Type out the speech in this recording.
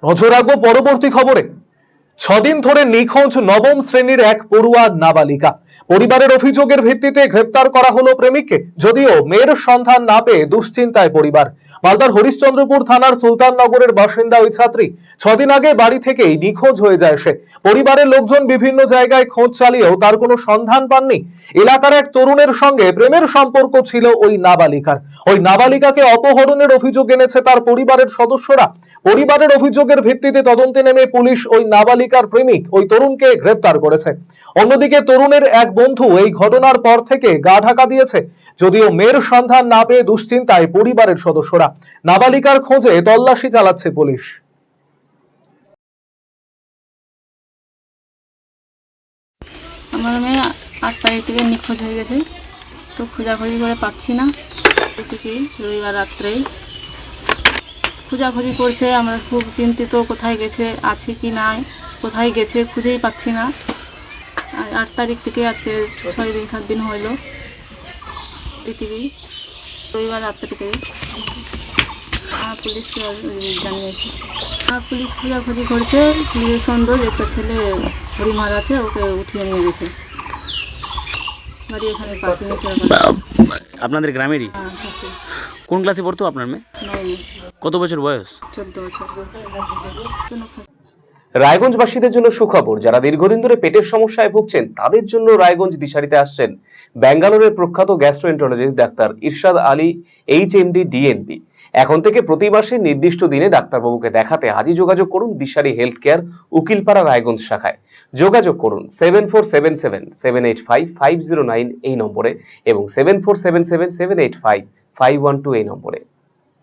নজর রাখবো পরবর্তী খবরে। 6 দিন ধরে নিখোঁজ নবম শ্রেণীর এক পড়ুয়া নাবালিকা। পরিবারের অভিযোগের ভিত্তিতে গ্রেপ্তার করা হলো প্রেমিককে। যদিও মেয়ের সন্ধান না পেয়ে দুশ্চিন্তায় পরিবার। মালদার হরিশ্চন্দ্রপুর থানার সুলতাননগরের বাসিন্দা ওই ছাত্রী 6 দিন আগে বাড়ি থেকেই নিখোঁজ হয়ে যায় সে। পরিবারের লোকজন বিভিন্ন জায়গায় খোঁজ চালিয়েও তার কোনো সন্ধান পাননি। এলাকার এক তরুণের সঙ্গে প্রেমের সম্পর্ক ছিল ওই নাবালিকার। ওই নাবালিকাকে অপহরণের অভিযোগ এনেছে তার পরিবারের সদস্যরা। পরিবারের অভিযোগের ভিত্তিতে তদন্তে নেমে পুলিশ ওই নাবালিকার প্রেমিক ওই তরুণকে গ্রেপ্তার করেছে। অন্যদিকে তরুণের এক বন্ধু এই ঘটনার পর থেকে গা ঢাকা দিয়েছে। যদিও মেয়ের সন্ধান না পেয়ে দুশ্চিন্তায় পরিবারের সদস্যরা। নাবালিকার খোঁজে তল্লাশি চালাচ্ছে পুলিশ। আমার মেয়ে 8 তারিখ থেকে নিখোঁজ হয়ে গেছে, তো খোঁজাখুঁজি করে পাচ্ছি না। থেকে রবিবার রাত্রেই খোঁজাখুঁজি করছে, আমরা খুব চিন্তিত, কোথায় গেছে, আছে কি নাই, কোথায় গেছে খুঁজেই পাচ্ছি না। আর 8 তারিখ থেকে আজকে 6-7 দিন হইল থেকেই, রবিবার রাত্রে থেকে পুলিশকে জানিয়েছে। পুলিশ খোঁজাখুঁজি করছে, পুলিশের সন্দেহ একটা ছেলে হরিমার আছে, ওকে উঠিয়ে নিয়ে গেছে বাড়ি এখানে পাশে। আপনাদের গ্রামেরই? কোন ক্লাসে পড়তো আপনার মেয়ে? কত বছর বয়স? 14 বছর। রায়গঞ্জবাসীদের জন্য সুখবর, যারা দীর্ঘদিন ধরে পেটের সমস্যায় ভুগছেন তাদের জন্য রায়গঞ্জ দিশারিতে আসছেন ব্যাঙ্গালোরের প্রখ্যাত গ্যাস্ট্রোএন্টারোলজিস্ট ডাক্তার ইরশাদ আলী HMD DNB। এখন থেকে প্রতি মাসে নির্দিষ্ট দিনে ডাক্তারবাবুকে দেখাতে আজই যোগাযোগ করুন দিশারি হেলথ কেয়ার উকিলপাড়া রায়গঞ্জ শাখায়। যোগাযোগ করুন 7477785509 এই নম্বরে এবং 7477785512 এই নম্বরে।